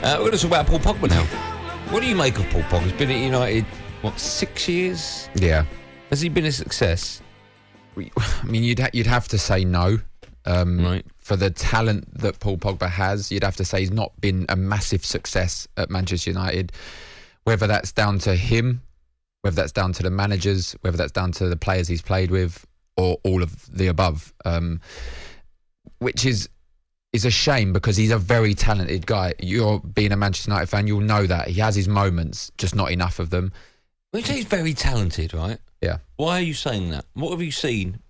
We're going to talk about Paul Pogba now. What do you make of Paul Pogba? He's been at United, 6 years? Yeah. Has he been a success? I mean, you'd have to say no. Right. For the talent that Paul Pogba has, you'd have to say he's not been a massive success at Manchester United. Whether that's down to him, whether that's down to the managers, whether that's down to the players he's played with, or all of the above, which is a shame because he's a very talented guy. You're being a Manchester United fan, you'll know that. He has his moments, just not enough of them. When you say he's very talented, right? Yeah. Why are you saying that? What have you seen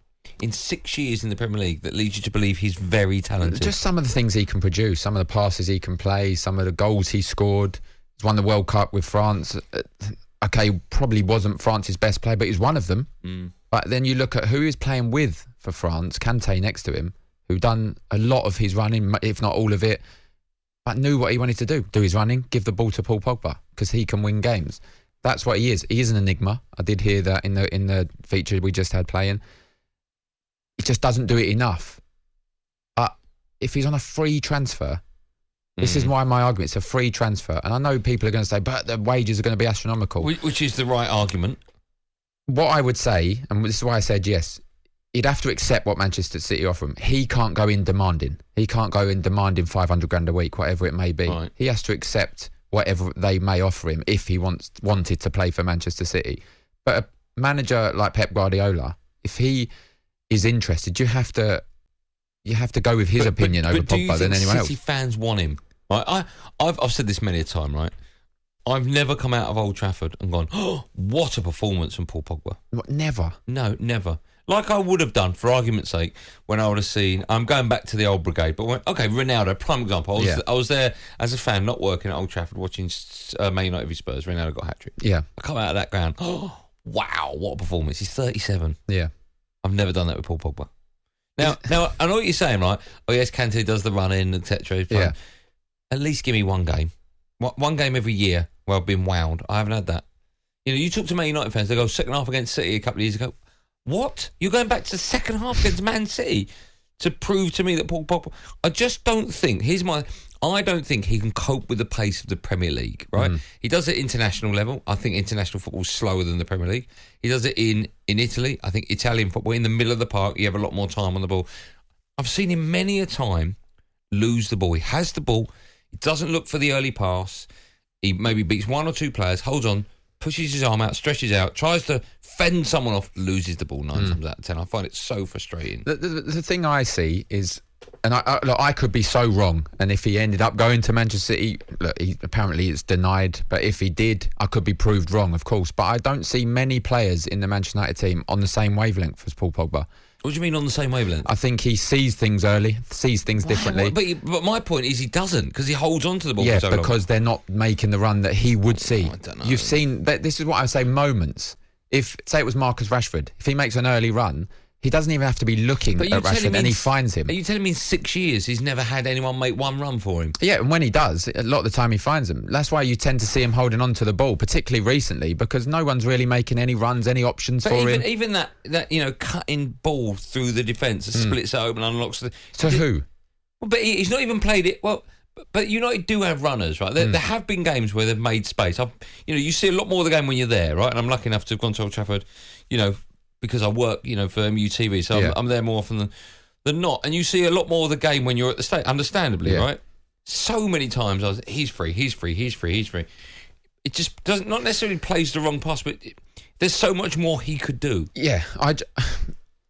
in 6 years in the Premier League that leads you to believe he's very talented? Just some of the things he can produce, some of the passes he can play, some of the goals he scored. He's won the World Cup with France. Okay, probably wasn't France's best player, but he's one of them. But then you look at who he's playing with for France, Kante next to him, who done a lot of his running, if not all of it, but knew what he wanted to do his running, give the ball to Paul Pogba, because he can win games. That's what he is. He is an enigma. I did hear that in the feature we just had playing. He just doesn't do it enough. But if he's on a free transfer, this is why my argument, it's a free transfer. And I know people are going to say, but the wages are going to be astronomical. Which is the right argument. What I would say, and this is why I said yes, he'd have to accept what Manchester City offer him. He can't go in demanding. He can't go in demanding 500 grand a week, whatever it may be. Right. He has to accept whatever they may offer him if he wanted to play for Manchester City. But a manager like Pep Guardiola, if he is interested, you have to go with his opinion over Pogba than anyone else. City fans want him? Right? I've said this many a time, right? I've never come out of Old Trafford and gone, oh, what a performance from Paul Pogba. Never. No, never. Like I would have done, for argument's sake, when I would have seen, I'm going back to the old brigade, but Ronaldo, prime example. I was there as a fan, not working at Old Trafford, watching Man United v Spurs. Ronaldo got a hat-trick. Yeah. I come out of that ground, oh, wow, what a performance. He's 37. Yeah. I've never done that with Paul Pogba. Now, I know what you're saying, right? Oh, yes, Kante does the run-in, etc. Yeah. At least give me one game. One game every year where I've been wowed. I haven't had that. You talk to Man United fans, they go, second half against City a couple of years ago. What? You're going back to the second half against Man City to prove to me that Paul Pogba... I just don't think... I don't think he can cope with the pace of the Premier League, right? He does it at international level. I think international football is slower than the Premier League. He does it in Italy. I think Italian football, in the middle of the park, you have a lot more time on the ball. I've seen him many a time lose the ball. He has the ball. He doesn't look for the early pass. He maybe beats one or two players, holds on, pushes his arm out, stretches out, tries to fend someone off, loses the ball 9 times out of 10. I find it so frustrating. The thing I see is, and I could be so wrong, and if he ended up going to Manchester City, apparently it's denied, but if he did, I could be proved wrong, of course. But I don't see many players in the Manchester United team on the same wavelength as Paul Pogba. What do you mean on the same wavelength? I think he sees things early, sees things differently. But my point is he doesn't, because he holds on to the ball for so long. Yeah, because they're not making the run that he would see. I don't know. You've seen, this is what I say, moments. If, say it was Marcus Rashford, if he makes an early run, he doesn't even have to be looking at Rashford and he finds him. Are you telling me in 6 years he's never had anyone make one run for him? Yeah, and when he does, a lot of the time he finds them. That's why you tend to see him holding on to the ball, particularly recently, because no one's really making any runs, any options for him. Even that cutting ball through the defence, splits it open, unlocks the... To who? Well, but he's not even played it... Well, but United do have runners, right? There have been games where they've made space. You see a lot more of the game when you're there, right? And I'm lucky enough to have gone to Old Trafford, because I work, for MUTV, so I'm there more often than not. And you see a lot more of the game when you're at the state, understandably, right? So many times he's free. It just doesn't, not necessarily plays the wrong pass, but there's so much more he could do. Yeah,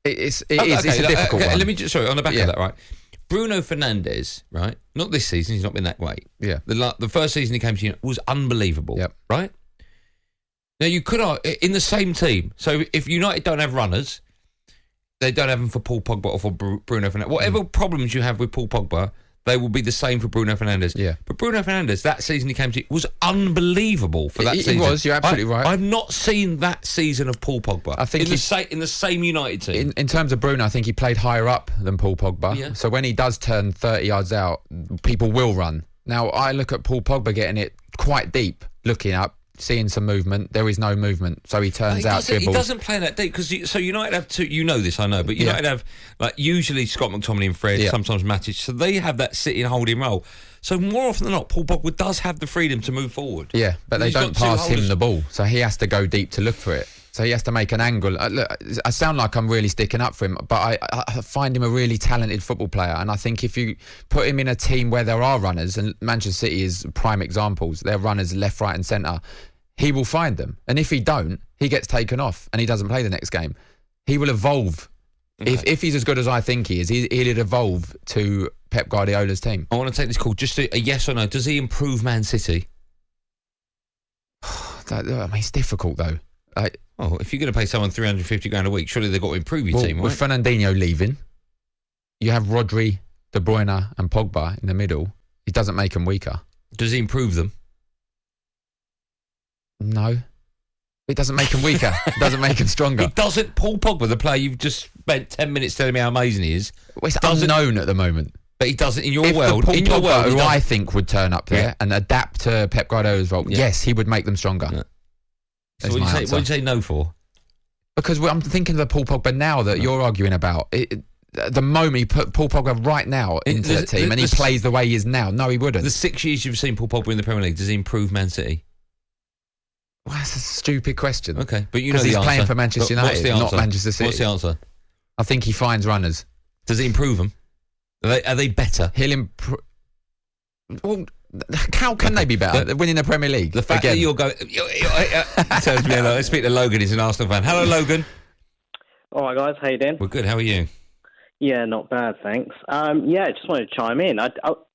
it's a difficult one. Let me just, on the back of that, right? Bruno Fernandes, right? Not this season, he's not been that great. Yeah. The first season he came to United was unbelievable, right? Now, you could, in the same team, so if United don't have runners, they don't have them for Paul Pogba or for Bruno Fernandes. Whatever problems you have with Paul Pogba, they will be the same for Bruno Fernandes. Yeah. But Bruno Fernandes, that season he came to, was unbelievable for that season. He was, you're absolutely right. I've not seen that season of Paul Pogba. I think in the same United team. In terms of Bruno, I think he played higher up than Paul Pogba. Yeah. So when he does turn 30 yards out, people will run. Now, I look at Paul Pogba getting it quite deep, looking up, seeing some movement. There is no movement, so he turns out dribbles. He doesn't play that deep because United have two. You know this, I know, but United have usually Scott McTominay and Fred, sometimes Matic, so they have that sitting holding role. So more often than not, Paul Pogba does have the freedom to move forward. Yeah, but they He's don't got two pass him holders. the ball, so he has to go deep to look for it. So he has to make an angle. Look, I sound like I'm really sticking up for him, but I find him a really talented football player. And I think if you put him in a team where there are runners, and Manchester City is prime examples, they're runners left, right and centre, he will find them. And if he don't, he gets taken off and he doesn't play the next game. He will evolve. Okay. If he's as good as I think he is, he'll evolve to Pep Guardiola's team. I want to take this call. Just a yes or no. Does he improve Man City? I mean, it's difficult though. If you're going to pay someone 350 grand a week, surely they've got to improve your team, right? With Fernandinho leaving, you have Rodri, De Bruyne and Pogba in the middle. He doesn't make them weaker. Does he improve them? No. It doesn't make them weaker. It doesn't make them stronger. It doesn't. Paul Pogba, the player you've just spent 10 minutes telling me how amazing he is. Well, it's unknown at the moment. But he doesn't, in your if world, Paul Pogba, who I think would turn up there Yeah. and adapt to Pep Guardiola's role, yes, he would make them stronger. Yeah. So what do you say no for? Because I'm thinking of the Paul Pogba now that you're arguing about. The moment you put Paul Pogba right now into the team and he plays the way he is now, no, he wouldn't. The 6 years you've seen Paul Pogba in the Premier League, does he improve Man City? Well, that's a stupid question. Okay, but you know the he's answer. playing for Manchester United, not Manchester City. What's the answer? I think he finds runners. Does he improve them? Are they better? He'll improve. Well, how can they be better? They're winning the Premier League. The fact that you're going... tells me a lot. Let's speak to Logan. He's an Arsenal fan. Hello, Logan. All right, guys. How you doing? We're good. How are you? Yeah, not bad, thanks. I just wanted to chime in. I,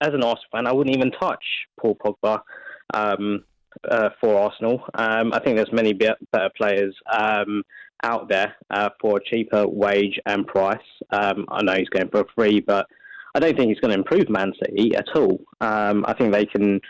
as an Arsenal fan, I wouldn't even touch Paul Pogba for Arsenal. I think there's many better players out there for a cheaper wage and price. I know he's going for free, but I don't think he's going to improve Man City at all. I think they can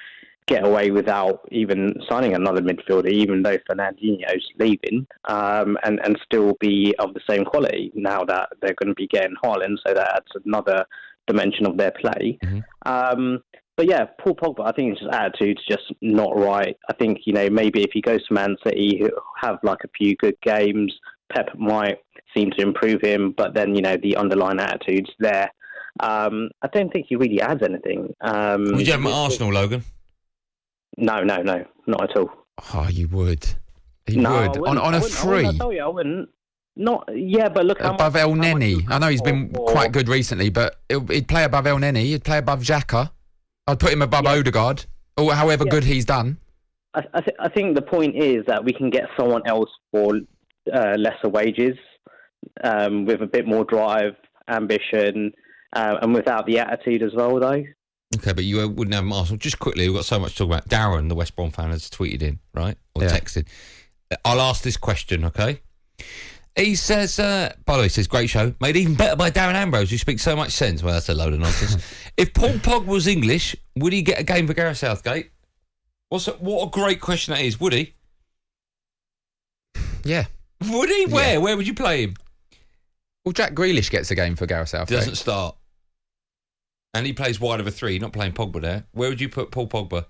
get away without even signing another midfielder, even though Fernandinho's leaving, and still be of the same quality now that they're going to be getting Haaland, so that adds another dimension of their play. Mm-hmm. But yeah, Paul Pogba, I think his attitude's just not right. I think, maybe if he goes to Man City, he'll have like a few good games. Pep might seem to improve him, but then, the underlying attitude's there. I don't think he really adds anything. Would you have him at Arsenal, Logan? No, not at all. Oh, you would. He would. On a free. I tell you, I wouldn't. But look above El Neni. I know he's been quite good recently, but he'd play above El Neni. He'd play above Xhaka. I'd put him above Odegaard, or however good he's done. I think the point is that we can get someone else for lesser wages, with a bit more drive, ambition, and without the attitude as well, though. Okay, but you wouldn't have him at Arsenal. Just quickly, we've got so much to talk about. Darren, the West Brom fan, has tweeted in, right? Or texted. I'll ask this question, okay? He says, by the way, he says, great show. Made even better by Darren Ambrose, who speaks so much sense. Well, that's a load of nonsense. If Paul Pogba was English, would he get a game for Gareth Southgate? What a great question that is. Would he? Yeah. Would he? Where? Yeah. Where would you play him? Well, Jack Grealish gets a game for Gareth Southgate. Doesn't start. And he plays wide of a three, not playing Pogba there. Where would you put Paul Pogba?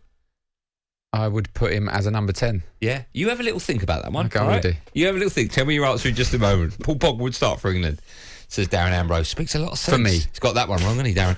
I would put him as a number 10. Yeah? You have a little think about that one. Okay, all I right? will do. You have a little think. Tell me your answer in just a moment. Paul Pogba would start for England, says Darren Ambrose. Speaks a lot of sense. For me. He's got that one wrong, hasn't he, Darren?